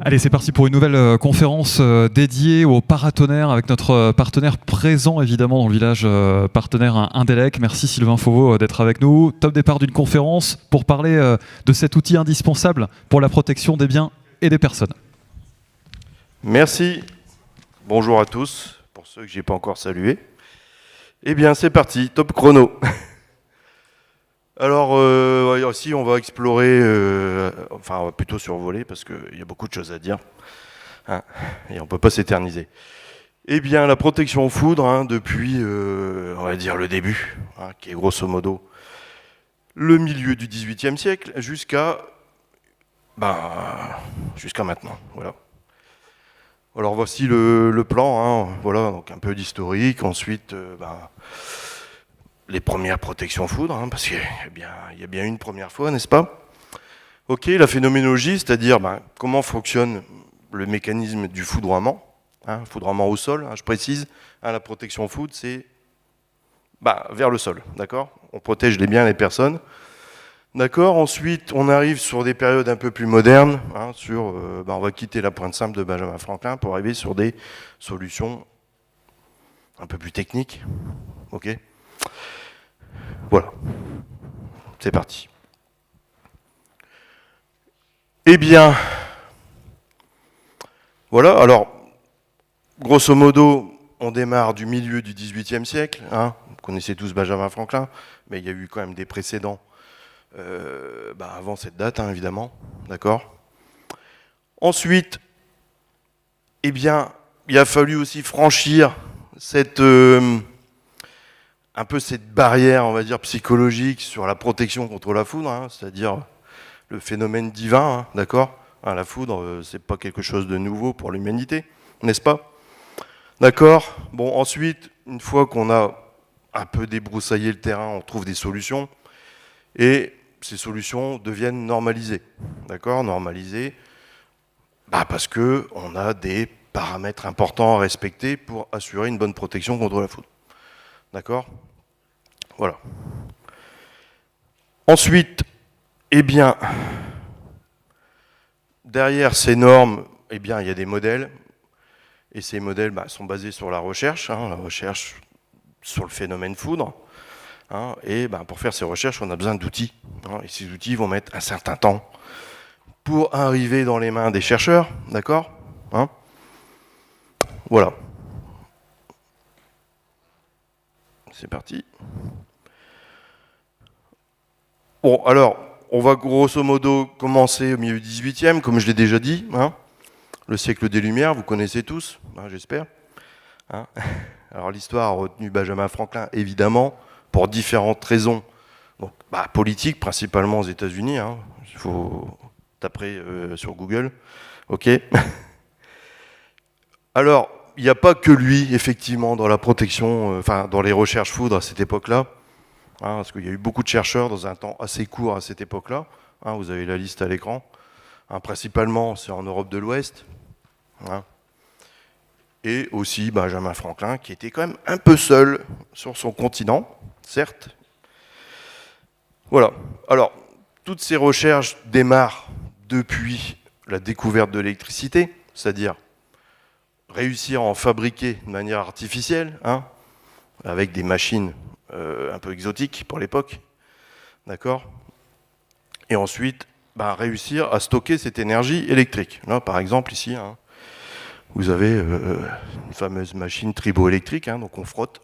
Allez, c'est parti pour une nouvelle conférence dédiée aux paratonnerres avec notre partenaire présent évidemment dans le village partenaire Indelec. Merci Sylvain Fauveau d'être avec nous. Top départ d'une conférence pour parler de cet outil indispensable pour la protection des biens et des personnes. Merci. Bonjour à tous, pour ceux que je n'ai pas encore salués. Eh bien, c'est parti, top chrono. Alors, ici, on va explorer, enfin, on va plutôt survoler, parce qu'il y a beaucoup de choses à dire, hein, et on ne peut pas s'éterniser. Eh bien, la protection foudre, hein, depuis, on va dire, le début, hein, qui est grosso modo le milieu du XVIIIe siècle, jusqu'à maintenant, voilà. Alors, voici le plan, hein, voilà, donc un peu d'historique, ensuite, les premières protections foudre, hein, parce qu'il y a bien une première fois, n'est-ce pas? Ok, la phénoménologie, c'est-à-dire comment fonctionne le mécanisme du foudroiement, hein, foudroiement au sol, hein, je précise, hein, la protection foudre, c'est vers le sol, d'accord? On protège les biens, les personnes, d'accord? Ensuite, on arrive sur des périodes un peu plus modernes, hein, on va quitter la pointe simple de Benjamin Franklin pour arriver sur des solutions un peu plus techniques, ok? Voilà, c'est parti. Eh bien, voilà, alors, grosso modo, on démarre du milieu du XVIIIe siècle, hein, vous connaissez tous Benjamin Franklin, mais il y a eu quand même des précédents avant cette date, hein, évidemment, d'accord. Ensuite, eh bien, il a fallu aussi franchir un peu cette barrière, on va dire, psychologique sur la protection contre la foudre, hein, c'est-à-dire le phénomène divin, hein, d'accord, hein, la foudre, c'est pas quelque chose de nouveau pour l'humanité, n'est-ce pas? D'accord. Bon, ensuite, une fois qu'on a un peu débroussaillé le terrain, on trouve des solutions, et ces solutions deviennent normalisées, d'accord, normalisées, parce qu'on a des paramètres importants à respecter pour assurer une bonne protection contre la foudre. D'accord? Voilà. Ensuite, eh bien, derrière ces normes, eh bien, il y a des modèles. Et ces modèles sont basés sur la recherche sur le phénomène foudre. Hein, et pour faire ces recherches, on a besoin d'outils. Hein, et ces outils vont mettre un certain temps pour arriver dans les mains des chercheurs. D'accord? Hein, voilà. C'est parti. Bon, alors, on va grosso modo commencer au milieu du 18e, comme je l'ai déjà dit. Hein, le siècle des Lumières, vous connaissez tous, hein, j'espère. Hein, alors, l'histoire a retenu Benjamin Franklin, évidemment, pour différentes raisons. Donc, politiques, principalement aux États-Unis. Hein, il faut taper sur Google. OK. Alors, il n'y a pas que lui, effectivement, dans la protection, dans les recherches foudre à cette époque-là, hein, parce qu'il y a eu beaucoup de chercheurs dans un temps assez court à cette époque-là. Hein, vous avez la liste à l'écran. Hein, principalement, c'est en Europe de l'Ouest. Hein, et aussi Benjamin Franklin, qui était quand même un peu seul sur son continent, certes. Voilà. Alors, toutes ces recherches démarrent depuis la découverte de l'électricité, c'est-à-dire réussir à en fabriquer de manière artificielle, hein, avec des machines un peu exotiques pour l'époque, d'accord. Et ensuite, réussir à stocker cette énergie électrique. Là, par exemple, ici, hein, vous avez une fameuse machine triboélectrique, hein, donc on frotte,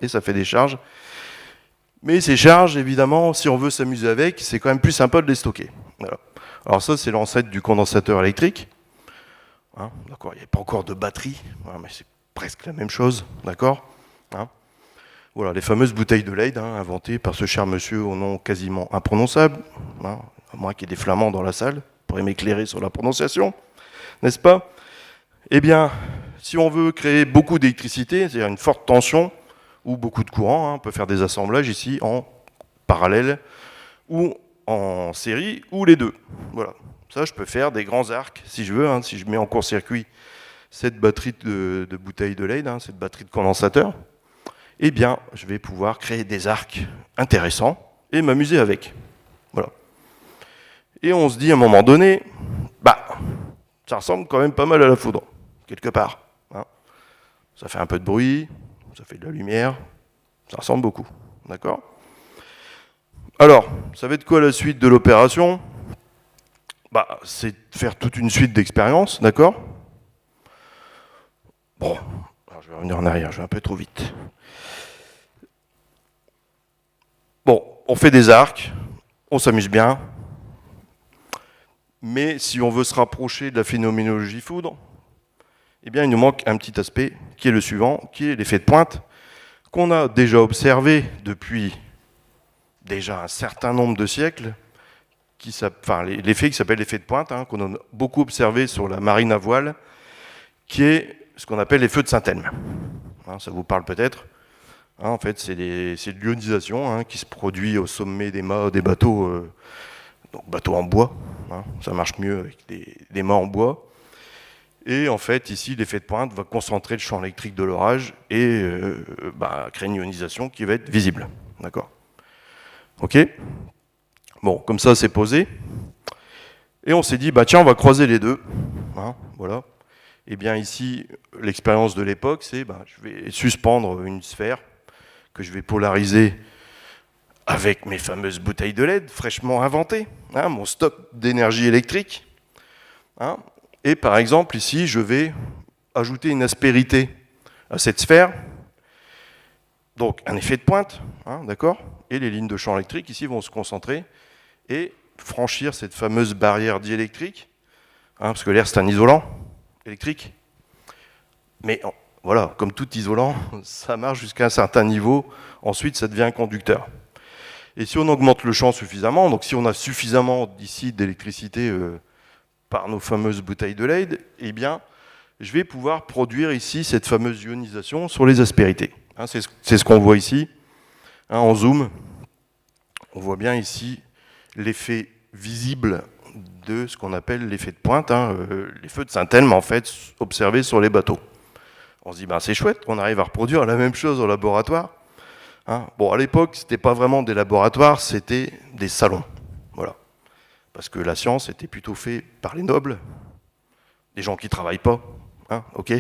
et ça fait des charges. Mais ces charges, évidemment, si on veut s'amuser avec, c'est quand même plus sympa de les stocker. Voilà. Alors ça, c'est l'ancêtre du condensateur électrique. Hein, d'accord, il n'y a pas encore de batterie, voilà, mais c'est presque la même chose, d'accord, hein. Voilà, les fameuses bouteilles de Leyde, hein, inventées par ce cher monsieur au nom quasiment imprononçable, hein, à moins qu'il y ait des flamands dans la salle, pourrait m'éclairer sur la prononciation, n'est-ce pas? Eh bien, si on veut créer beaucoup d'électricité, c'est-à-dire une forte tension ou beaucoup de courant, hein, on peut faire des assemblages ici en parallèle ou en série ou les deux. Voilà. Ça, je peux faire des grands arcs, si je veux, hein, si je mets en court-circuit cette batterie de bouteilles de Leyde, hein, cette batterie de condensateur, eh bien, je vais pouvoir créer des arcs intéressants et m'amuser avec. Voilà. Et on se dit à un moment donné, ça ressemble quand même pas mal à la foudre, quelque part. Hein. Ça fait un peu de bruit, ça fait de la lumière, ça ressemble beaucoup. D'accord ? Alors, ça va être quoi la suite de l'opération ? Bah, c'est de faire toute une suite d'expériences, d'accord ? Bon, alors je vais revenir en arrière, je vais un peu trop vite. Bon, on fait des arcs, on s'amuse bien, mais si on veut se rapprocher de la phénoménologie foudre, eh bien, il nous manque un petit aspect qui est le suivant, qui est l'effet de pointe, qu'on a déjà observé depuis déjà un certain nombre de siècles, l'effet qui s'appelle l'effet de pointe, hein, qu'on a beaucoup observé sur la marine à voile, qui est ce qu'on appelle les feux de Saint-Elme. Hein, ça vous parle peut-être. Hein, en fait, c'est de l'ionisation hein, qui se produit au sommet des mâts des bateaux, donc bateaux en bois. Hein, ça marche mieux avec des mâts en bois. Et en fait, ici, l'effet de pointe va concentrer le champ électrique de l'orage et créer une ionisation qui va être visible. D'accord ? Ok ? Bon, comme ça, c'est posé. Et on s'est dit, bah tiens, on va croiser les deux. Hein, voilà. Et bien ici, l'expérience de l'époque, c'est, je vais suspendre une sphère que je vais polariser avec mes fameuses bouteilles de LED fraîchement inventées, hein, mon stock d'énergie électrique. Hein, et par exemple, ici, je vais ajouter une aspérité à cette sphère. Donc, un effet de pointe, hein, d'accord ? Et les lignes de champ électrique, ici, vont se concentrer et franchir cette fameuse barrière diélectrique, hein, parce que l'air, c'est un isolant électrique. Mais voilà, comme tout isolant, ça marche jusqu'à un certain niveau. Ensuite, ça devient un conducteur. Et si on augmente le champ suffisamment, donc si on a suffisamment d'ici d'électricité par nos fameuses bouteilles de LED, eh bien, je vais pouvoir produire ici cette fameuse ionisation sur les aspérités. Hein, c'est ce qu'on voit ici. Hein, en zoom, on voit bien ici l'effet visible de ce qu'on appelle l'effet de pointe, hein, les feux de Saint-Elme, en fait, observés sur les bateaux. On se dit, c'est chouette, on arrive à reproduire la même chose au laboratoire. Hein. Bon, à l'époque, ce n'était pas vraiment des laboratoires, c'était des salons. Voilà. Parce que la science était plutôt faite par les nobles, des gens qui ne travaillent pas. Hein, ok.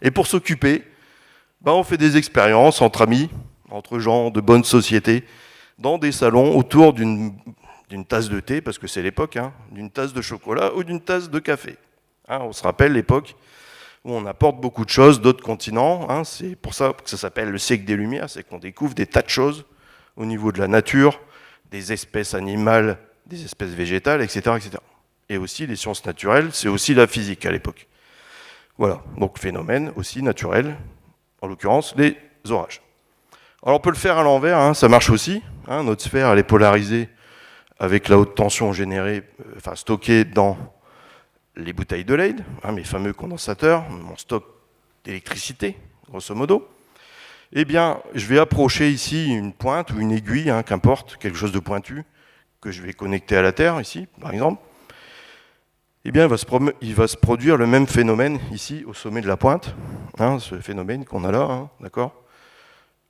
Et pour s'occuper, on fait des expériences entre amis, entre gens de bonne société, dans des salons autour d'une tasse de thé, parce que c'est l'époque, hein, d'une tasse de chocolat ou d'une tasse de café. Hein, on se rappelle l'époque où on apporte beaucoup de choses d'autres continents. Hein, c'est pour ça que ça s'appelle le siècle des Lumières, c'est qu'on découvre des tas de choses au niveau de la nature, des espèces animales, des espèces végétales, etc., etc. Et aussi les sciences naturelles, c'est aussi la physique à l'époque. Voilà, donc phénomène aussi naturel, en l'occurrence les orages. Alors on peut le faire à l'envers, hein, ça marche aussi. Hein, notre sphère, elle est polarisée avec la haute tension générée, stockée dans les bouteilles de LED, hein, mes fameux condensateurs, mon stock d'électricité, grosso modo. Eh bien, je vais approcher ici une pointe ou une aiguille, hein, qu'importe, quelque chose de pointu, que je vais connecter à la Terre, ici, par exemple. Eh bien, il va se produire le même phénomène ici, au sommet de la pointe, hein, ce phénomène qu'on a là, hein, d'accord ?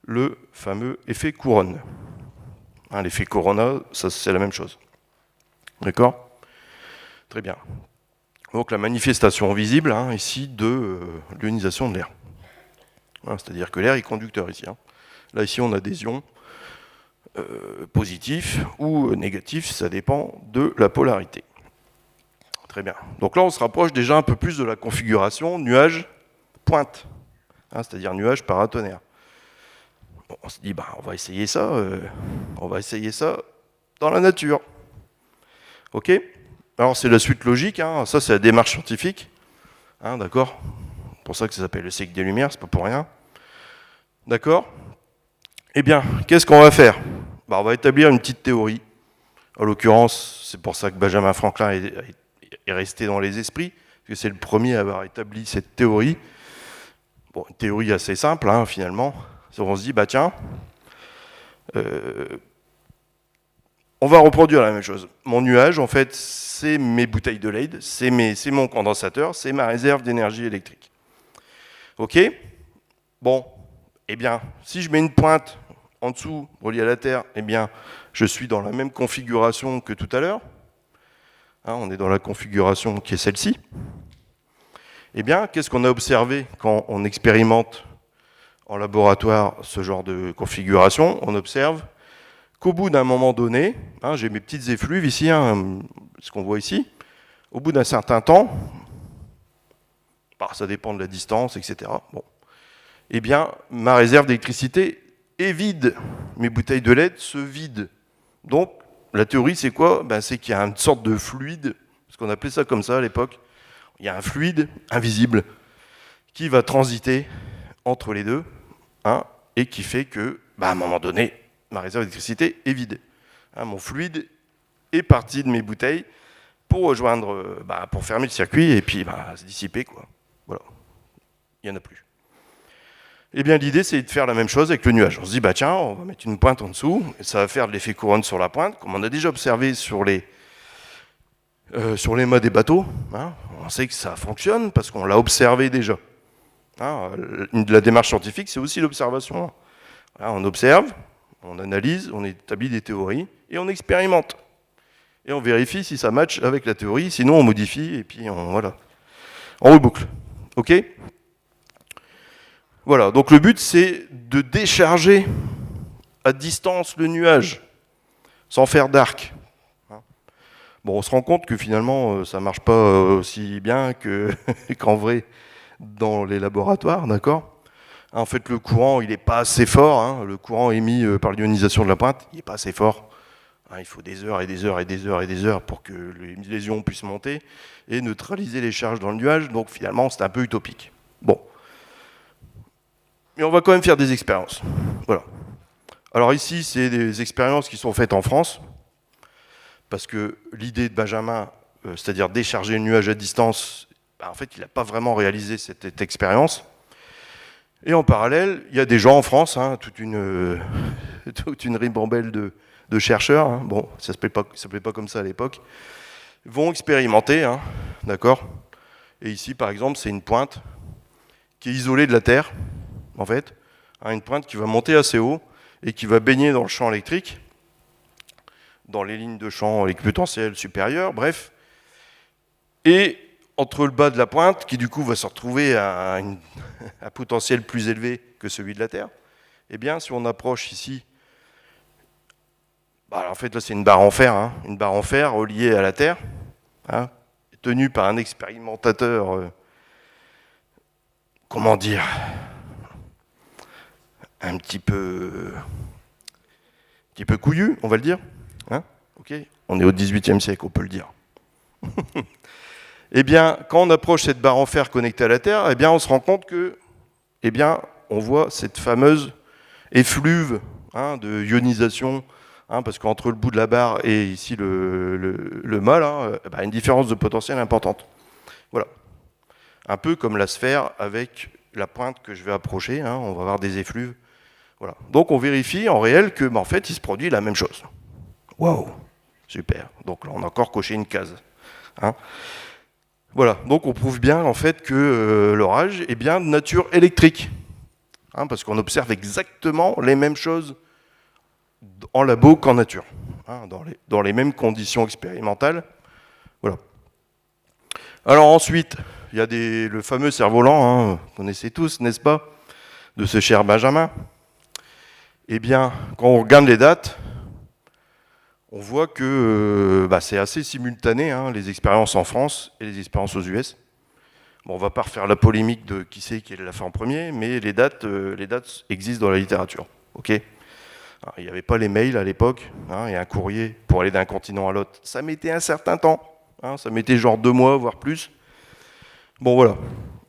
Le fameux effet couronne. Hein, l'effet corona, ça, c'est la même chose. D'accord ? Très bien. Donc la manifestation visible, hein, ici, de l'ionisation de l'air. Hein, c'est-à-dire que l'air est conducteur ici. Hein. Là, ici, on a des ions positifs ou négatifs, ça dépend de la polarité. Très bien. Donc là, on se rapproche déjà un peu plus de la configuration nuage-pointe, hein, c'est-à-dire nuage paratonnerre. Bon, on se dit, on va essayer ça dans la nature. Ok ? Alors c'est la suite logique, hein. Ça c'est la démarche scientifique, hein, d'accord ? C'est pour ça que ça s'appelle le siècle des Lumières, c'est pas pour rien. D'accord ? Eh bien, qu'est-ce qu'on va faire ? On va établir une petite théorie. En l'occurrence, c'est pour ça que Benjamin Franklin est resté dans les esprits, parce que c'est le premier à avoir établi cette théorie. Bon, une théorie assez simple, hein, finalement. On se dit, tiens, on va reproduire la même chose. Mon nuage, en fait, c'est mes bouteilles de LED, c'est mon condensateur, c'est ma réserve d'énergie électrique. Ok ? Bon, eh bien, si je mets une pointe en dessous, reliée à la Terre, eh bien, je suis dans la même configuration que tout à l'heure. On est dans la configuration qui est celle-ci. Eh bien, qu'est-ce qu'on a observé quand on expérimente en laboratoire ce genre de configuration? On observe qu'au bout d'un moment donné, j'ai mes petites effluves ici, ce qu'on voit ici, au bout d'un certain temps, ça dépend de la distance, etc. Bon. Eh bien, ma réserve d'électricité est vide. Mes bouteilles de lait se vident. Donc, la théorie, c'est quoi? C'est qu'il y a une sorte de fluide, parce qu'on appelait ça comme ça à l'époque. Il y a un fluide invisible qui va transiter entre les deux, et qui fait que, à un moment donné, ma réserve d'électricité est vide. Mon fluide est parti de mes bouteilles pour rejoindre, pour fermer le circuit et puis se dissiper, quoi. Voilà. Il n'y en a plus. Eh bien, l'idée, c'est de faire la même chose avec le nuage. On se dit, tiens, on va mettre une pointe en dessous, et ça va faire de l'effet couronne sur la pointe, comme on a déjà observé sur les mâts des bateaux. On sait que ça fonctionne parce qu'on l'a observé déjà. La démarche scientifique, c'est aussi l'observation. On observe, on analyse, on établit des théories, et on expérimente. Et on vérifie si ça matche avec la théorie, sinon on modifie, et puis on reboucle. OK ? Voilà, donc le but, c'est de décharger à distance le nuage, sans faire d'arc. Bon, on se rend compte que finalement, ça ne marche pas aussi bien qu'en vrai dans les laboratoires, d'accord ? En fait, le courant, il n'est pas assez fort. Le courant émis par l'ionisation de la pointe, il n'est pas assez fort. Il faut des heures et des heures et des heures et des heures pour que les ions puissent monter et neutraliser les charges dans le nuage. Donc finalement, c'est un peu utopique. Bon. Mais on va quand même faire des expériences. Voilà. Alors ici, c'est des expériences qui sont faites en France, parce que l'idée de Benjamin, c'est-à-dire décharger le nuage à distance, en fait, il n'a pas vraiment réalisé cette expérience. Et en parallèle, il y a des gens en France, toute une ribambelle de chercheurs, bon, ça ne s'appelait pas comme ça à l'époque, vont expérimenter, d'accord ? Et ici, par exemple, c'est une pointe qui est isolée de la Terre, en fait, une pointe qui va monter assez haut et qui va baigner dans le champ électrique, dans les lignes de champ avec potentiel supérieur, bref. Et entre le bas de la pointe, qui du coup va se retrouver à un potentiel plus élevé que celui de la Terre, eh bien, si on approche ici, en fait, là, c'est une barre en fer, reliée à la Terre, tenue par un expérimentateur, comment dire, un petit peu couillu, on va le dire. Okay. On est au XVIIIe siècle, on peut le dire. Eh bien, quand on approche cette barre en fer connectée à la Terre, eh bien, on se rend compte que, on voit cette fameuse effluve de ionisation, parce qu'entre le bout de la barre et ici le mât, une différence de potentiel importante. Voilà. Un peu comme la sphère avec la pointe que je vais approcher, on va avoir des effluves. Voilà. Donc on vérifie en réel que, en fait, il se produit la même chose. Waouh, super. Donc là, on a encore coché une case. Voilà. Donc on prouve bien en fait que l'orage est bien de nature électrique, parce qu'on observe exactement les mêmes choses en labo qu'en nature, dans les mêmes conditions expérimentales. Voilà. Alors ensuite, il y a le fameux cerf-volant, vous connaissez tous, n'est-ce pas, de ce cher Benjamin. Eh bien, quand on regarde les dates, on voit que c'est assez simultané, les expériences en France et les expériences aux US. Bon, on ne va pas refaire la polémique de qui c'est qui l'a fait en premier, mais les dates existent dans la littérature. Okay. Alors, il n'y avait pas les mails à l'époque, et un courrier pour aller d'un continent à l'autre, ça mettait un certain temps, ça mettait genre 2 mois, voire plus. Bon, voilà.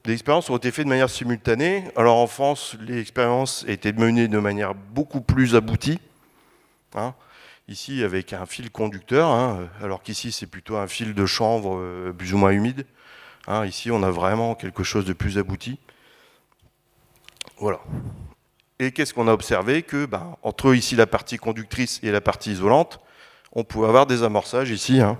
Les expériences ont été faites de manière simultanée. Alors en France, les expériences étaient menées de manière beaucoup plus aboutie. Ici, avec un fil conducteur, alors qu'ici, c'est plutôt un fil de chanvre plus ou moins humide. Ici, on a vraiment quelque chose de plus abouti. Voilà. Et qu'est-ce qu'on a observé? Que, entre ici la partie conductrice et la partie isolante, on pouvait avoir des amorçages ici, à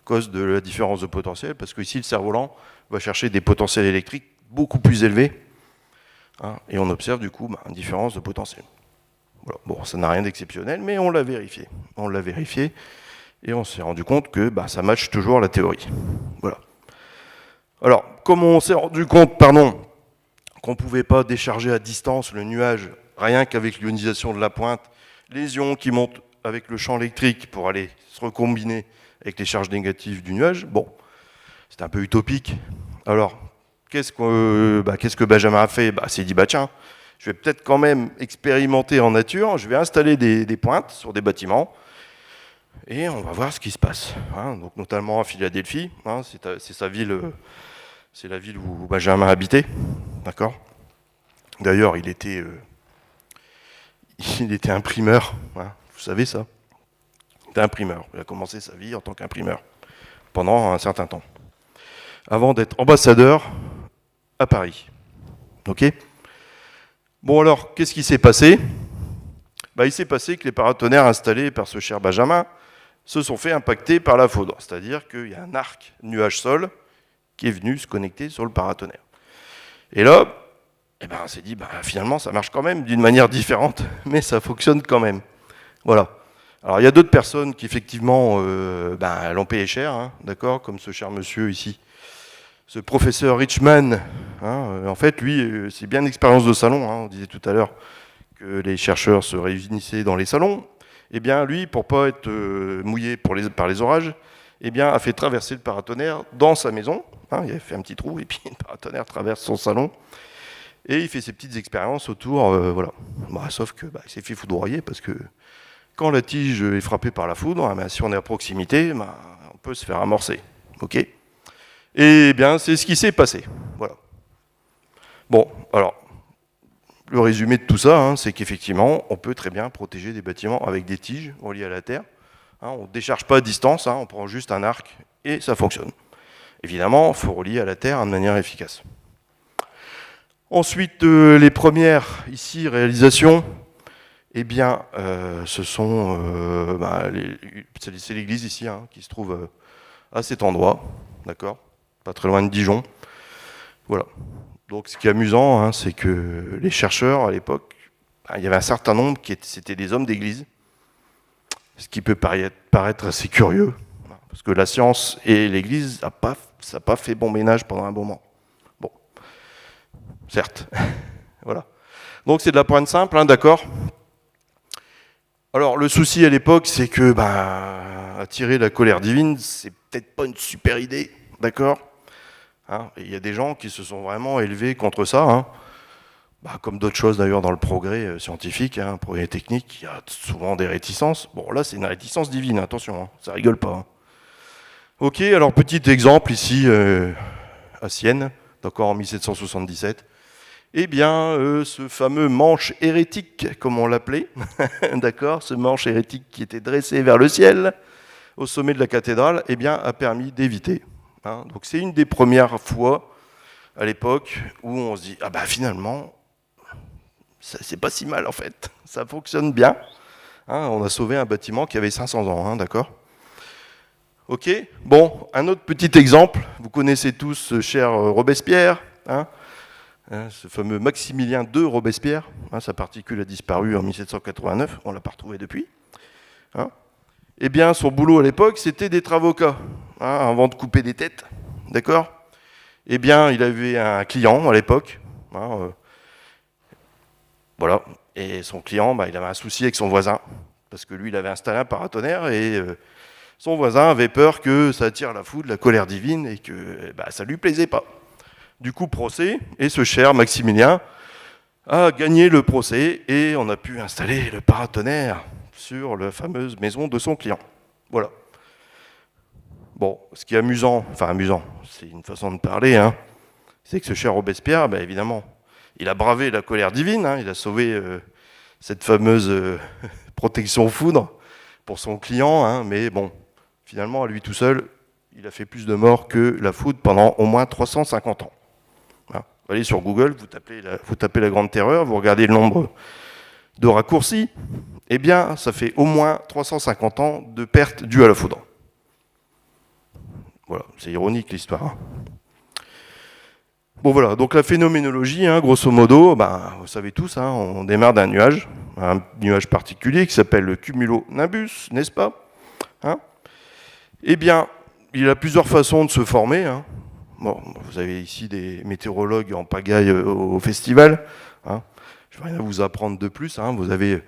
cause de la différence de potentiel, parce que ici, le cerf-volant va chercher des potentiels électriques beaucoup plus élevés, et on observe du coup une différence de potentiel. Voilà. Bon, ça n'a rien d'exceptionnel, mais on l'a vérifié. Et on s'est rendu compte que ça matche toujours la théorie. Voilà. Alors, comme on s'est rendu compte, qu'on ne pouvait pas décharger à distance le nuage, rien qu'avec l'ionisation de la pointe, les ions qui montent avec le champ électrique pour aller se recombiner avec les charges négatives du nuage, bon, c'était un peu utopique. Alors, qu'est-ce que Benjamin a fait? C'est dit, tiens, je vais peut-être quand même expérimenter en nature, je vais installer des pointes sur des bâtiments, et on va voir ce qui se passe. Donc, notamment à Philadelphie, c'est sa ville, c'est la ville où Benjamin habitait, d'accord. D'ailleurs, il était imprimeur, vous savez ça. Il était imprimeur, il a commencé sa vie en tant qu'imprimeur, pendant un certain temps, avant d'être ambassadeur à Paris. Ok. Bon alors, qu'est-ce qui s'est passé? Il s'est passé que les paratonnerres installés par ce cher Benjamin se sont fait impacter par la foudre. C'est-à-dire qu'il y a un arc nuage-sol qui est venu se connecter sur le paratonnerre. Et là, on s'est dit, finalement, ça marche quand même d'une manière différente, mais ça fonctionne quand même. Voilà. Alors, il y a d'autres personnes qui, effectivement, l'ont payé cher, d'accord, comme ce cher monsieur ici. Ce professeur Richman, en fait, lui, c'est bien une expérience de salon. On disait tout à l'heure que les chercheurs se réunissaient dans les salons. Eh bien, lui, pour ne pas être mouillé par les orages, a fait traverser le paratonnerre dans sa maison. Il a fait un petit trou, et puis le paratonnerre traverse son salon. Et il fait ses petites expériences autour, voilà. Sauf que il s'est fait foudroyer, parce que quand la tige est frappée par la foudre, si on est à proximité, on peut se faire amorcer. Ok. Et bien, c'est ce qui s'est passé. Voilà. Bon, alors, le résumé de tout ça, c'est qu'effectivement, on peut très bien protéger des bâtiments avec des tiges reliées à la terre. On ne décharge pas à distance, on prend juste un arc et ça fonctionne. Évidemment, il faut relier à la terre de manière efficace. Ensuite, les premières ici réalisations, ce sont c'est l'église ici qui se trouve à cet endroit, d'accord, pas très loin de Dijon. Voilà. Donc, ce qui est amusant, c'est que les chercheurs à l'époque, il y avait un certain nombre c'était des hommes d'église, ce qui peut paraître assez curieux, parce que la science et l'église, ça n'a pas fait bon ménage pendant un moment. Bon, certes, voilà. Donc c'est de la pointe simple, d'accord. Alors le souci à l'époque, c'est que attirer la colère divine, c'est peut-être pas une super idée, d'accord. Il y a des gens qui se sont vraiment élevés contre ça, comme d'autres choses d'ailleurs dans le progrès scientifique, le progrès technique, il y a souvent des réticences. Bon là c'est une réticence divine, attention, ça rigole pas. Ok, alors petit exemple ici à Sienne, d'accord, en 1777. Ce fameux manche hérétique, comme on l'appelait, d'accord, ce manche hérétique qui était dressé vers le ciel, au sommet de la cathédrale, a permis d'éviter. Donc c'est une des premières fois à l'époque où on se dit finalement c'est pas si mal en fait, ça fonctionne bien. On a sauvé un bâtiment qui avait 500 ans, d'accord. Ok, bon, un autre petit exemple, vous connaissez tous ce cher Robespierre, ce fameux Maximilien II Robespierre, sa particule a disparu en 1789, on ne l'a pas retrouvé depuis. Son boulot à l'époque, c'était d'être avocat, avant de couper des têtes, d'accord. Il avait un client à l'époque, voilà, et son client, il avait un souci avec son voisin, parce que lui, il avait installé un paratonnerre, et son voisin avait peur que ça attire la foudre, la colère divine, et que ça ne lui plaisait pas. Du coup, procès, et ce cher Maximilien a gagné le procès, et on a pu installer le paratonnerre sur la fameuse maison de son client. Voilà. Bon, ce qui est amusant, c'est une façon de parler, c'est que ce cher Robespierre, évidemment, il a bravé la colère divine, il a sauvé cette fameuse protection foudre pour son client, mais bon, finalement, à lui tout seul, il a fait plus de morts que la foudre pendant au moins 350 ans. Vous allez sur Google, vous tapez la Grande Terreur, vous regardez le nombre de raccourcis, ça fait au moins 350 ans de pertes dues à la foudre. Voilà, c'est ironique l'histoire. Bon voilà, donc la phénoménologie, grosso modo, vous savez tous, on démarre d'un nuage, un nuage particulier qui s'appelle le cumulonimbus, n'est-ce pas Eh bien, il a plusieurs façons de se former. Hein. Bon, vous avez ici des météorologues en pagaille au festival. Hein. Je ne vais rien vous apprendre de plus. Hein. Vous avez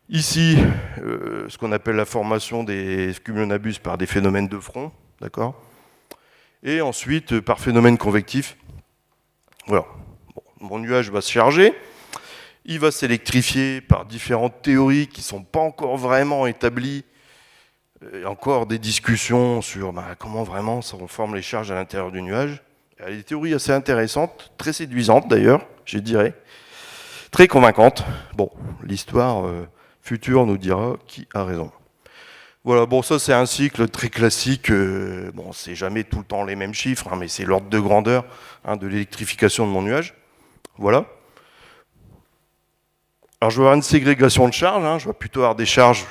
ici ce qu'on appelle la formation des cumulonimbus par des phénomènes de front. D'accord ? Et ensuite, par phénomène convectif. Voilà. Bon, mon nuage va se charger. Il va s'électrifier par différentes théories qui ne sont pas encore vraiment établies. Il y a encore des discussions sur comment vraiment on forme les charges à l'intérieur du nuage. Il y a des théories assez intéressantes, très séduisantes d'ailleurs, je dirais, très convaincantes. Bon, l'histoire future nous dira qui a raison. Voilà, bon, ça c'est un cycle très classique. Bon, c'est jamais tout le temps les mêmes chiffres, hein, mais c'est l'ordre de grandeur de l'électrification de mon nuage. Voilà. Alors je vais avoir une ségrégation de charges, hein, je vais plutôt avoir des charges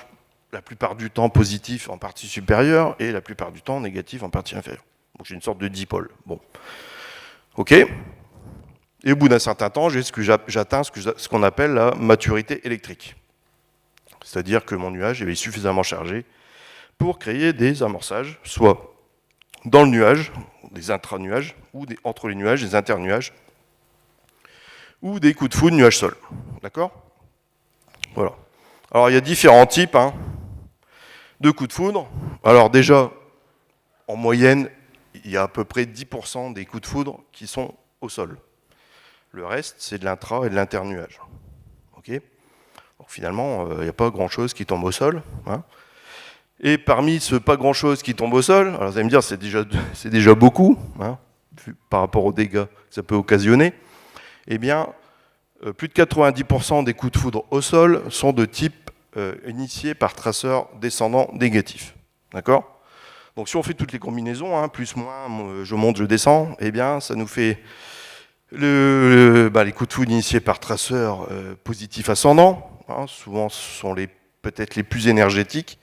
la plupart du temps positifs en partie supérieure et la plupart du temps négatifs en partie inférieure. Donc j'ai une sorte de dipôle. Bon. OK. Et au bout d'un certain temps, j'atteins ce qu'on appelle la maturité électrique. C'est-à-dire que mon nuage est suffisamment chargé pour créer des amorçages, soit dans le nuage, des intra-nuages, ou entre les nuages, des internuages, ou des coups de foudre nuage-sol. D'accord ? Voilà. Alors il y a différents types de coups de foudre. Alors déjà, en moyenne, il y a à peu près 10% des coups de foudre qui sont au sol. Le reste, c'est de l'intra et de l'internuage. OK ? Donc finalement, il n'y a pas grand-chose qui tombe au sol. Hein. Et parmi ce pas grand-chose qui tombe au sol, alors vous allez me dire, c'est déjà beaucoup, hein, par rapport aux dégâts que ça peut occasionner, eh bien, plus de 90% des coups de foudre au sol sont de type initié par traceur descendant négatif. D'accord ? Donc si on fait toutes les combinaisons, plus, moins, je monte, je descends, eh bien ça nous fait les coups de foudre initiés par traceur positif ascendant. Hein, souvent ce sont peut-être les plus énergétiques.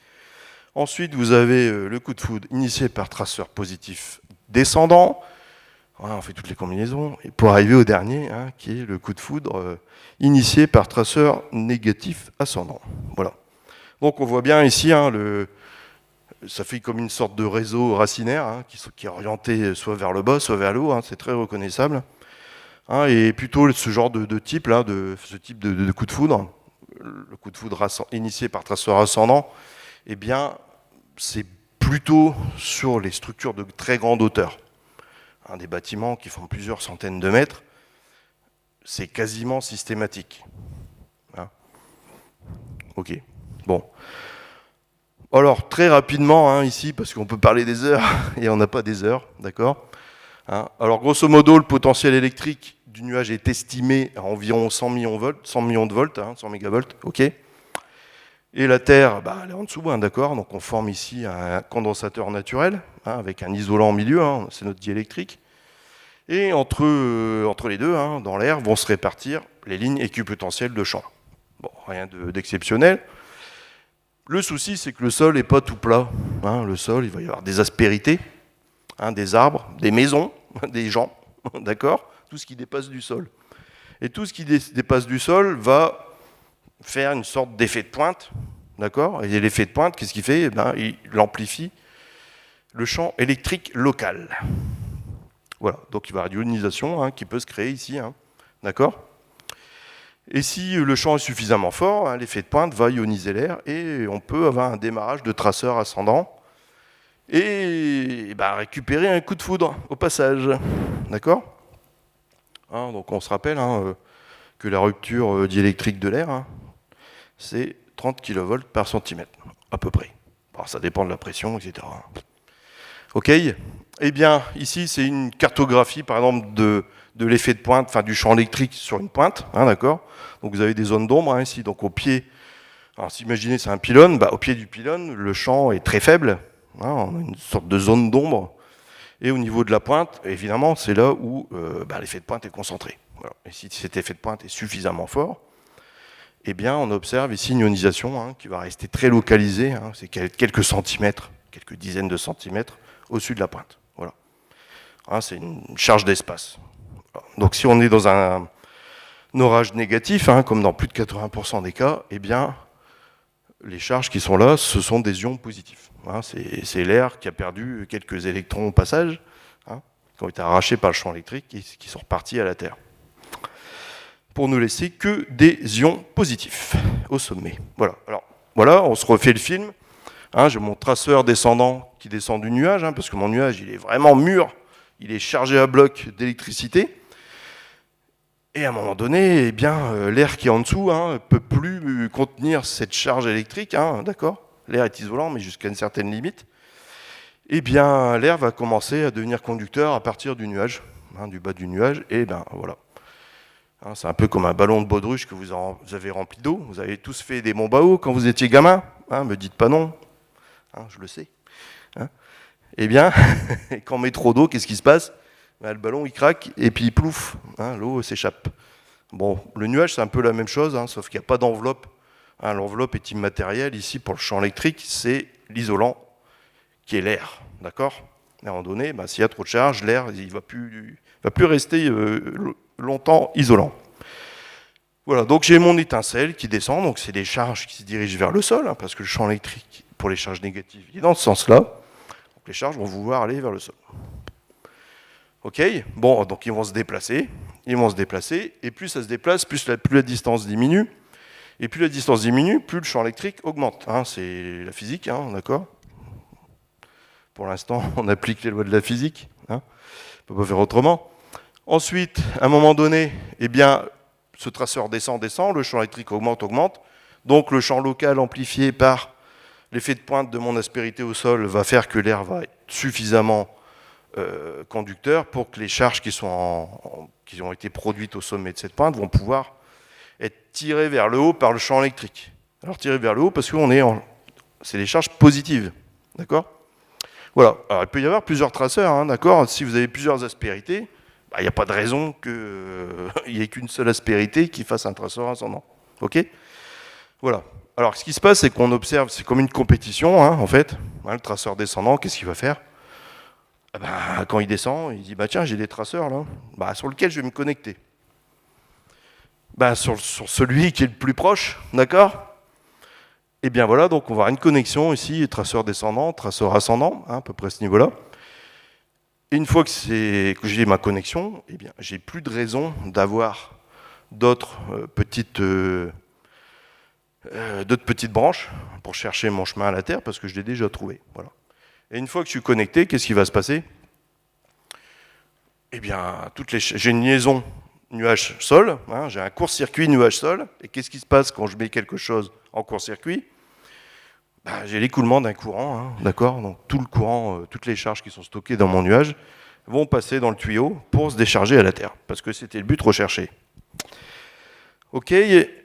Ensuite vous avez le coup de foudre initié par traceur positif descendant. Voilà, on fait toutes les combinaisons, et pour arriver au dernier, qui est le coup de foudre initié par traceur négatif ascendant. Voilà. Donc on voit bien ici, ça fait comme une sorte de réseau racinaire qui est orienté soit vers le bas, soit vers le haut, c'est très reconnaissable. Et plutôt ce genre de type, ce type de coup de foudre, le coup de foudre initié par traceur ascendant, eh bien, c'est plutôt sur les structures de très grande hauteur. Des bâtiments qui font plusieurs centaines de mètres, c'est quasiment systématique. Ok, bon. Alors, très rapidement, ici, parce qu'on peut parler des heures, et on n'a pas des heures, d'accord ? Alors, grosso modo, le potentiel électrique du nuage est estimé à environ 100 millions de volts, 100 mégavolts, ok ? Et la Terre, elle est en dessous, d'accord ? Donc on forme ici un condensateur naturel, avec un isolant au milieu, c'est notre diélectrique. Et entre les deux, dans l'air, vont se répartir les lignes équipotentielles de champ. Bon, rien d'exceptionnel. Le souci, c'est que le sol n'est pas tout plat. Le sol, il va y avoir des aspérités, des arbres, des maisons, des gens, d'accord ? Tout ce qui dépasse du sol. Et tout ce qui dépasse du sol va faire une sorte d'effet de pointe, d'accord ? Et l'effet de pointe, qu'est-ce qu'il fait ? Il amplifie le champ électrique local. Voilà, donc il va y avoir une ionisation qui peut se créer ici, d'accord ? Et si le champ est suffisamment fort, l'effet de pointe va ioniser l'air et on peut avoir un démarrage de traceur ascendant et récupérer un coup de foudre au passage, d'accord ? Donc on se rappelle que la rupture diélectrique de l'air, c'est 30 kV par centimètre, à peu près. Alors, ça dépend de la pression, etc. OK ? Eh bien, ici, c'est une cartographie, par exemple, de l'effet de pointe, du champ électrique sur une pointe, d'accord ? Donc, vous avez des zones d'ombre, ici. Donc, au pied, alors, si imaginez, c'est un pylône, au pied du pylône, le champ est très faible, on a une sorte de zone d'ombre. Et au niveau de la pointe, évidemment, c'est là où l'effet de pointe est concentré. Voilà. Et si cet effet de pointe est suffisamment fort, eh bien, on observe ici une ionisation qui va rester très localisée, c'est quelques centimètres, quelques dizaines de centimètres au-dessus de la pointe. Voilà. C'est une charge d'espace. Donc si on est dans un orage négatif, comme dans plus de 80% des cas, eh bien, les charges qui sont là, ce sont des ions positifs. Hein, c'est l'air qui a perdu quelques électrons au passage, hein, qui ont été arrachés par le champ électrique et qui sont repartis à la Terre. Pour ne laisser que des ions positifs au sommet. Voilà. Alors, voilà, on se refait le film. Hein, j'ai mon traceur descendant qui descend du nuage, hein, parce que mon nuage, il est vraiment mûr, il est chargé à bloc d'électricité. Et à un moment donné, eh bien, l'air qui est en dessous ne peut plus contenir cette charge électrique, hein, d'accord ? L'air est isolant, mais jusqu'à une certaine limite. Eh bien, l'air va commencer à devenir conducteur à partir du nuage, hein, du bas du nuage, et ben voilà. Hein, c'est un peu comme un ballon de baudruche que vous avez rempli d'eau. Vous avez tous fait des bombes à eau quand vous étiez gamin, hein, me dites pas non, hein, je le sais. Hein. Eh bien, quand on met trop d'eau, qu'est-ce qui se passe ? Ben, le ballon il craque et puis il plouffe, hein, l'eau s'échappe. Bon, le nuage c'est un peu la même chose, hein, sauf qu'il n'y a pas d'enveloppe. Hein, l'enveloppe est immatérielle. Ici, pour le champ électrique, c'est l'isolant qui est l'air, d'accord ? À un moment donné, ben, s'il y a trop de charge, l'air il va plus rester longtemps isolant. Voilà, donc j'ai mon étincelle qui descend, donc c'est des charges qui se dirigent vers le sol, hein, parce que le champ électrique, pour les charges négatives, il est dans ce sens-là. Donc les charges vont vouloir aller vers le sol. Ok, bon, donc ils vont se déplacer, et plus ça se déplace, plus la distance diminue, et plus la distance diminue, plus le champ électrique augmente. Hein, c'est la physique, hein, d'accord ? Pour l'instant, on applique les lois de la physique, hein, on ne peut pas faire autrement. Ensuite, à un moment donné, eh bien, ce traceur descend, le champ électrique augmente, donc le champ local amplifié par l'effet de pointe de mon aspérité au sol va faire que l'air va être suffisamment conducteur pour que les charges qui ont été produites au sommet de cette pointe vont pouvoir être tirées vers le haut par le champ électrique. Alors tirées vers le haut parce que c'est des charges positives, d'accord ? Voilà. Alors il peut y avoir plusieurs traceurs, hein, d'accord ? Si vous avez plusieurs aspérités, il n'y a pas de raison qu'il n'y ait qu'une seule aspérité qui fasse un traceur ascendant. Ok ? Voilà. Alors ce qui se passe, c'est qu'on observe, c'est comme une compétition, hein, en fait. Hein, le traceur descendant, qu'est-ce qu'il va faire ? Quand il descend, il dit tiens, j'ai des traceurs là, sur lequel je vais me connecter. Sur celui qui est le plus proche, d'accord ? Et bien voilà, donc on va avoir une connexion ici, traceur descendant, traceur ascendant, hein, à peu près ce niveau-là. Et une fois que j'ai ma connexion, eh bien, j'ai plus de raison d'avoir d'autres petites branches pour chercher mon chemin à la Terre, parce que je l'ai déjà trouvé. Voilà. Et une fois que je suis connecté, qu'est-ce qui va se passer ? Eh bien, j'ai une liaison nuage-sol, hein, j'ai un court-circuit nuage-sol, et qu'est-ce qui se passe quand je mets quelque chose en court-circuit ? J'ai l'écoulement d'un courant, hein, d'accord ? Donc tout le courant, toutes les charges qui sont stockées dans mon nuage vont passer dans le tuyau pour se décharger à la Terre, parce que c'était le but recherché. Ok,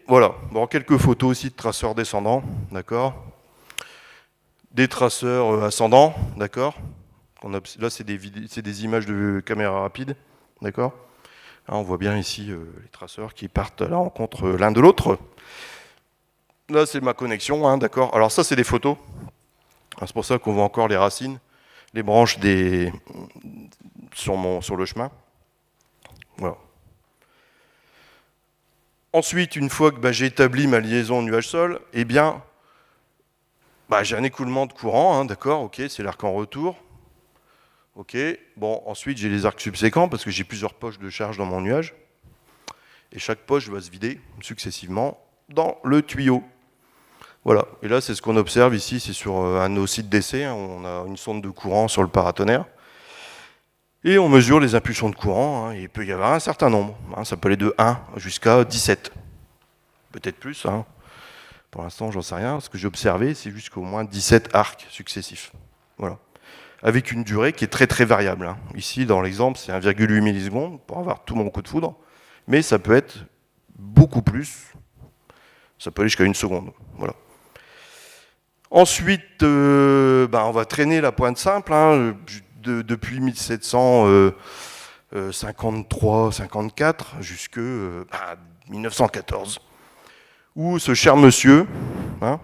voilà. Bon, quelques photos aussi de traceurs descendants, d'accord ? Des traceurs ascendants, d'accord ? Là, c'est des images de caméra rapide, d'accord ? Là, on voit bien ici les traceurs qui partent à la rencontre l'un de l'autre. Là, c'est ma connexion, hein, d'accord ? Alors ça, c'est des photos. C'est pour ça qu'on voit encore les racines, les branches sur le chemin. Voilà. Ensuite, une fois que j'ai établi ma liaison nuage-sol, eh bien, j'ai un écoulement de courant, hein, d'accord, ok, c'est l'arc en retour. Ok, bon, ensuite j'ai les arcs subséquents parce que j'ai plusieurs poches de charge dans mon nuage. Et chaque poche va se vider successivement dans le tuyau. Voilà, et là c'est ce qu'on observe ici, c'est sur un de nos sites d'essai, hein, on a une sonde de courant sur le paratonnerre. Et on mesure les impulsions de courant, hein, et il peut y avoir un certain nombre, hein, ça peut aller de 1 jusqu'à 17. Peut-être plus, hein. Pour l'instant j'en sais rien, ce que j'ai observé c'est jusqu'au moins 17 arcs successifs. Voilà. Avec une durée qui est très très variable. Hein. Ici, dans l'exemple, c'est 1,8 millisecondes pour avoir tout mon coup de foudre, mais ça peut être beaucoup plus, ça peut aller jusqu'à 1 seconde. Voilà. Ensuite, on va traîner la pointe simple, hein, depuis 1753-54 jusqu'à 1914, où ce cher monsieur a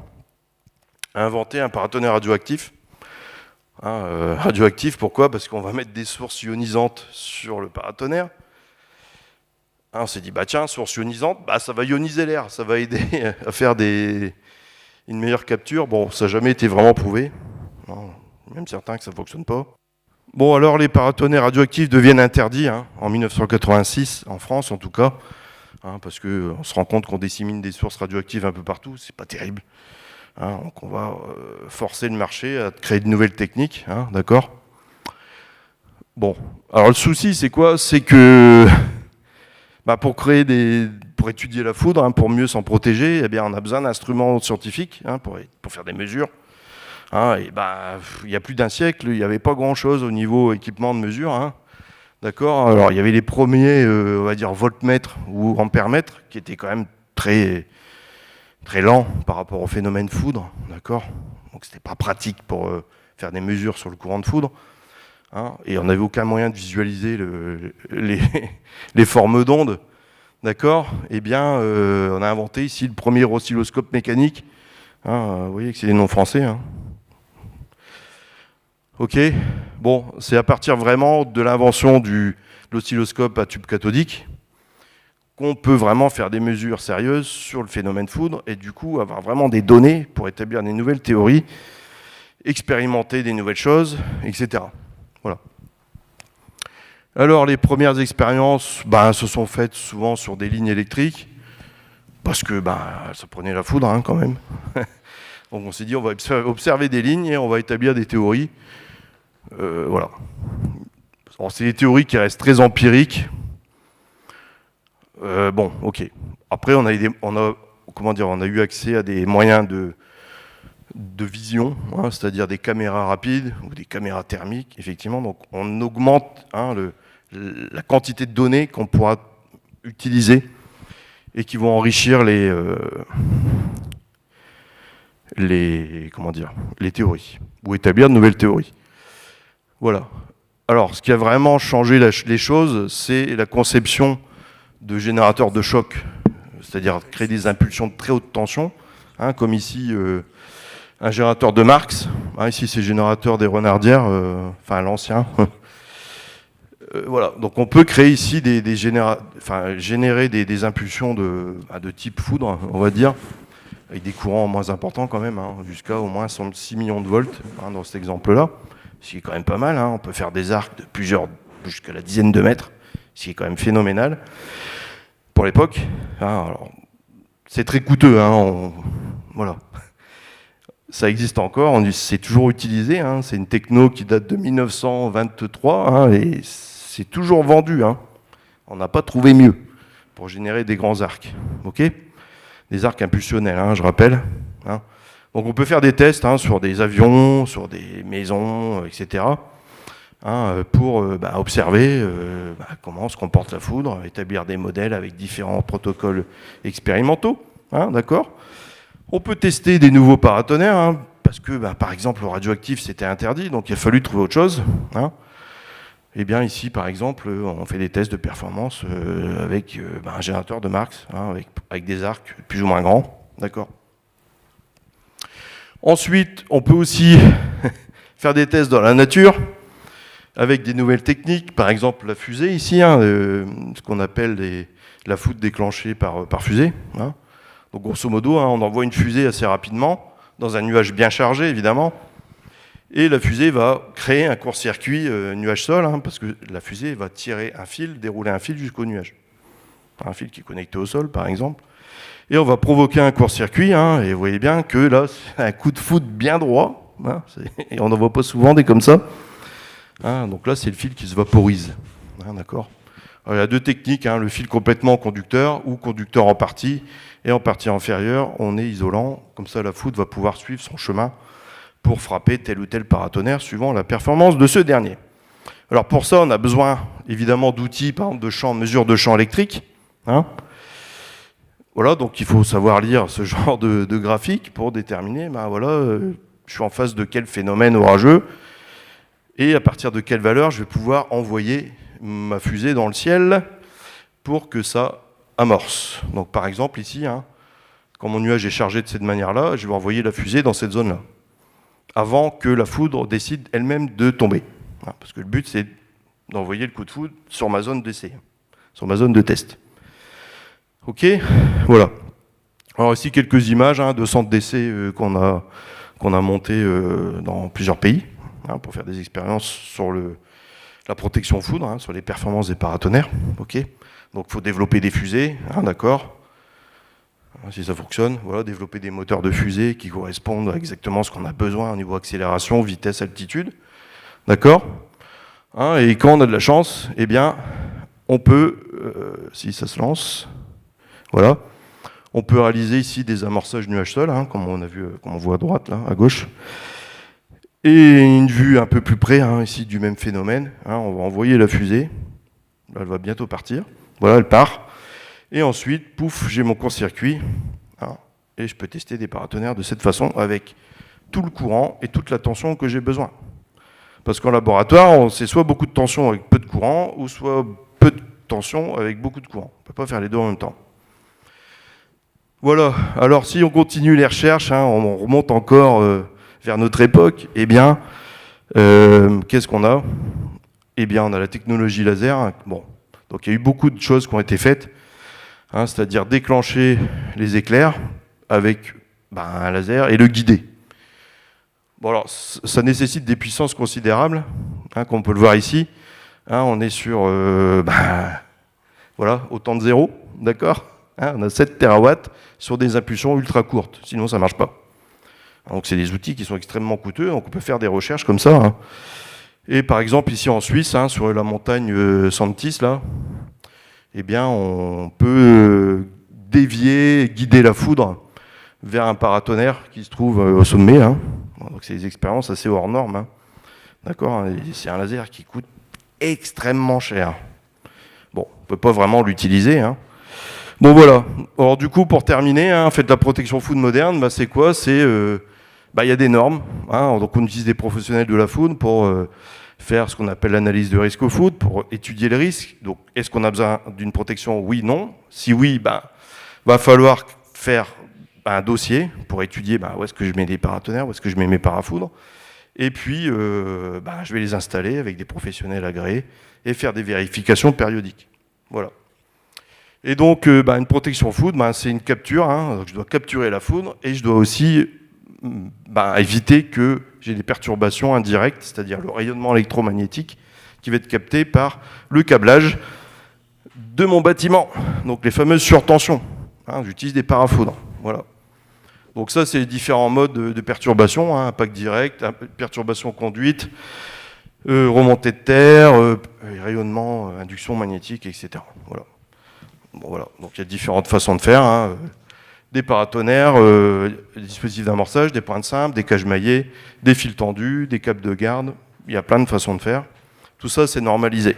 inventé un paratonnerre radioactif. Radioactif, pourquoi ? Parce qu'on va mettre des sources ionisantes sur le paratonnerre. On s'est dit, tiens, source ionisante, ça va ioniser l'air, ça va aider à faire des une meilleure capture. Bon, ça n'a jamais été vraiment prouvé. Non, même certain que ça ne fonctionne pas. Bon, alors les paratonnerres radioactifs deviennent interdits, hein, en 1986, en France en tout cas, hein, parce qu'on se rend compte qu'on dissémine des sources radioactives un peu partout, c'est pas terrible. Hein, donc on va forcer le marché à créer de nouvelles techniques, hein, d'accord ? Bon, alors le souci c'est quoi ? C'est que pour étudier la foudre, hein, pour mieux s'en protéger, eh bien, on a besoin d'instruments scientifiques, hein, pour faire des mesures. Hein, et il y a plus d'un siècle, il n'y avait pas grand-chose au niveau équipement de mesure. Hein, d'accord ? Alors il y avait les premiers, on va dire voltmètres ou ampèremètres, qui étaient quand même très, très lents par rapport au phénomène foudre. D'accord ? Donc c'était pas pratique pour faire des mesures sur le courant de foudre. Hein, et on n'avait aucun moyen de visualiser les formes d'ondes. D'accord ? Eh bien, on a inventé ici le premier oscilloscope mécanique. Hein, vous voyez que c'est des noms français. Hein. Ok ? Bon, c'est à partir vraiment de l'invention de l'oscilloscope à tube cathodique qu'on peut vraiment faire des mesures sérieuses sur le phénomène foudre et du coup avoir vraiment des données pour établir des nouvelles théories, expérimenter des nouvelles choses, etc. Voilà. Alors les premières expériences se sont faites souvent sur des lignes électriques parce que ça prenait la foudre hein, quand même. Donc on s'est dit on va observer des lignes et on va établir des théories. Voilà. Alors, c'est des théories qui restent très empiriques. Bon, ok. Après on a eu accès à des moyens de vision, hein, c'est-à-dire des caméras rapides ou des caméras thermiques, effectivement. Donc on augmente la quantité de données qu'on pourra utiliser et qui vont enrichir les théories ou établir de nouvelles théories. Voilà. Alors, ce qui a vraiment changé les choses, c'est la conception de générateurs de choc, c'est-à-dire créer des impulsions de très haute tension, hein, comme ici un générateur de Marx. Hein, ici, c'est le générateur des Renardières, l'ancien. Voilà. Donc, on peut créer ici générer des impulsions de type foudre, on va dire, avec des courants moins importants quand même, hein, jusqu'à au moins 6 millions de volts hein, dans cet exemple-là. Ce qui est quand même pas mal, hein. On peut faire des arcs de jusqu'à la dizaine de mètres, ce qui est quand même phénoménal pour l'époque. Hein, alors, c'est très coûteux, hein, voilà. Ça existe encore, c'est toujours utilisé, hein, c'est une techno qui date de 1923 hein, et c'est toujours vendu. Hein. On n'a pas trouvé mieux pour générer des grands arcs, ok ? Des arcs impulsionnels, hein, je rappelle. Hein. Donc on peut faire des tests hein, sur des avions, sur des maisons, etc. Hein, pour observer comment se comporte la foudre, établir des modèles avec différents protocoles expérimentaux. Hein, d'accord ? On peut tester des nouveaux paratonnerres, hein, parce que par exemple le radioactif c'était interdit, donc il a fallu trouver autre chose. Hein. Et bien ici par exemple on fait des tests de performance avec un générateur de Marx, hein, avec des arcs plus ou moins grands. D'accord ? Ensuite, on peut aussi faire des tests dans la nature avec des nouvelles techniques, par exemple la fusée ici, hein, ce qu'on appelle la foudre déclenchée par fusée. Hein. Donc grosso modo, hein, on envoie une fusée assez rapidement, dans un nuage bien chargé évidemment, et la fusée va créer un court-circuit nuage-sol, hein, parce que la fusée va dérouler un fil jusqu'au nuage. Un fil qui est connecté au sol par exemple. Et on va provoquer un court-circuit, hein, et vous voyez bien que là, c'est un coup de foudre bien droit, hein, et on n'en voit pas souvent des comme ça. Hein, donc là, c'est le fil qui se vaporise. Hein, d'accord ? Alors, il y a deux techniques, hein, le fil complètement conducteur ou conducteur en partie, et en partie inférieure, on est isolant, comme ça la foudre va pouvoir suivre son chemin pour frapper tel ou tel paratonnerre, suivant la performance de ce dernier. Alors pour ça, on a besoin évidemment d'outils, par exemple de mesure de champ électrique. Hein. Voilà, donc il faut savoir lire ce genre de graphique pour déterminer, je suis en face de quel phénomène orageux et à partir de quelle valeur je vais pouvoir envoyer ma fusée dans le ciel pour que ça amorce. Donc par exemple ici, hein, quand mon nuage est chargé de cette manière-là, je vais envoyer la fusée dans cette zone-là, avant que la foudre décide elle-même de tomber. Hein, parce que le but c'est d'envoyer le coup de foudre sur ma zone d'essai, sur ma zone de test. Ok, voilà. Alors ici quelques images de centres d'essai qu'on a montés dans plusieurs pays pour faire des expériences sur la protection foudre, sur les performances des paratonnerres. Okay. Donc il faut développer des fusées, d'accord. Si ça fonctionne, voilà, développer des moteurs de fusée qui correspondent exactement à ce qu'on a besoin au niveau accélération, vitesse, altitude. D'accord. Et quand on a de la chance, eh bien, on peut, si ça se lance, voilà, on peut réaliser ici des amorçages nuage-sol, comme on a vu, comme on voit à droite, là, à gauche. Et une vue un peu plus près, ici, du même phénomène. On va envoyer la fusée. Là, elle va bientôt partir. Voilà, elle part. Et ensuite, pouf, j'ai mon court-circuit. Et je peux tester des paratonnerres de cette façon avec tout le courant et toute la tension que j'ai besoin. Parce qu'en laboratoire, c'est soit beaucoup de tension avec peu de courant, ou soit peu de tension avec beaucoup de courant. On ne peut pas faire les deux en même temps. Voilà. Alors, si on continue les recherches, on remonte encore vers notre époque, eh bien, qu'est-ce qu'on a? Eh bien, on a la technologie laser. Bon. Donc, il y a eu beaucoup de choses qui ont été faites. C'est-à-dire déclencher les éclairs avec un laser et le guider. Bon, alors, ça nécessite des puissances considérables, comme on peut le voir ici. On est sur voilà, autant de zéro, d'accord. On a 7 terawatts sur des impulsions ultra courtes, sinon ça ne marche pas. Donc c'est des outils qui sont extrêmement coûteux, donc on peut faire des recherches comme ça. Et par exemple ici en Suisse, sur la montagne Santis, là, eh bien, on peut dévier, guider la foudre vers un paratonnerre qui se trouve au sommet. Donc, c'est des expériences assez hors normes. D'accord. C'est un laser qui coûte extrêmement cher. Bon, on ne peut pas vraiment l'utiliser. Bon, voilà. Alors, du coup, pour terminer, en fait, la protection foudre moderne, c'est quoi? C'est, il y a des normes. Donc, on utilise des professionnels de la foudre pour faire ce qu'on appelle l'analyse de risque foudre, pour étudier les risques. Donc, est-ce qu'on a besoin d'une protection? Oui, non. Si oui, va falloir faire un dossier pour étudier où est-ce que je mets des paratonnerres, où est-ce que je mets mes parafoudres. Et puis, je vais les installer avec des professionnels agréés et faire des vérifications périodiques. Voilà. Et donc, une protection foudre, c'est une capture. Donc je dois capturer la foudre et je dois aussi éviter que j'ai des perturbations indirectes, c'est-à-dire le rayonnement électromagnétique qui va être capté par le câblage de mon bâtiment. Donc les fameuses surtensions. J'utilise des parafoudres. Voilà. Donc ça, c'est les différents modes de perturbation, impact direct, perturbation conduite, remontée de terre, rayonnement, induction magnétique, etc. Voilà. Bon, voilà. Donc il y a différentes façons de faire. Des paratonnerres, des dispositifs d'amorçage, des pointes simples, des cages maillées, des fils tendus, des câbles de garde. Il y a plein de façons de faire. Tout ça, c'est normalisé.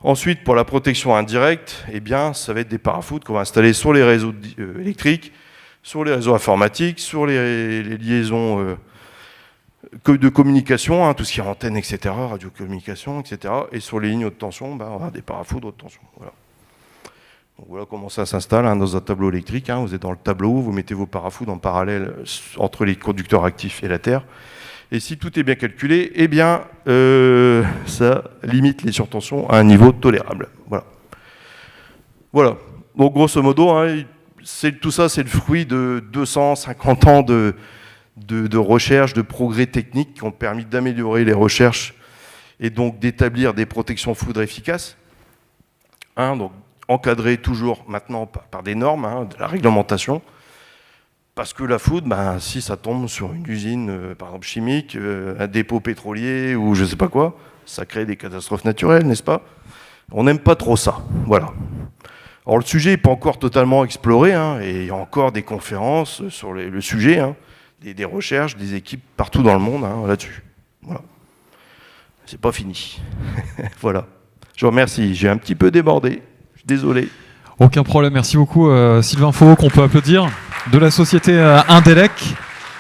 Ensuite, pour la protection indirecte, ça va être des parafoudres qu'on va installer sur les réseaux électriques, sur les réseaux informatiques, sur les liaisons de communication, tout ce qui est antenne, etc., radiocommunication, etc., et sur les lignes haute tension, on va avoir des parafoudres haute tension. Voilà. Donc voilà comment ça s'installe dans un tableau électrique. Vous êtes dans le tableau, vous mettez vos parafoudres en parallèle entre les conducteurs actifs et la Terre. Et si tout est bien calculé, ça limite les surtensions à un niveau tolérable. Voilà. Voilà. Donc grosso modo, tout ça, c'est le fruit de 250 ans de recherche, de progrès techniques qui ont permis d'améliorer les recherches et donc d'établir des protections foudre efficaces. Donc encadrées toujours maintenant par des normes, de la réglementation. Parce que la foudre, si ça tombe sur une usine, par exemple chimique, un dépôt pétrolier ou je ne sais pas quoi, ça crée des catastrophes naturelles, n'est-ce pas? On n'aime pas trop ça. Voilà. Alors le sujet n'est pas encore totalement exploré, et il y a encore des conférences sur le sujet, des recherches, des équipes partout dans le monde là-dessus. Voilà. C'est pas fini. Voilà. Je vous remercie. J'ai un petit peu débordé. Je suis désolé. Aucun problème. Merci beaucoup Sylvain Fauveau, qu'on peut applaudir, de la société Indelec,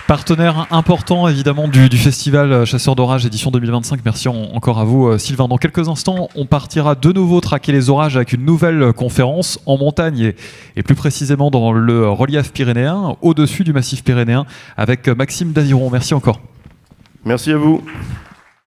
partenaire important évidemment du festival Chasseurs d'Orages édition 2025. Merci encore à vous Sylvain. Dans quelques instants, on partira de nouveau traquer les orages avec une nouvelle conférence en montagne et plus précisément dans le relief pyrénéen, au-dessus du massif pyrénéen, avec Maxime Daviron. Merci encore. Merci à vous.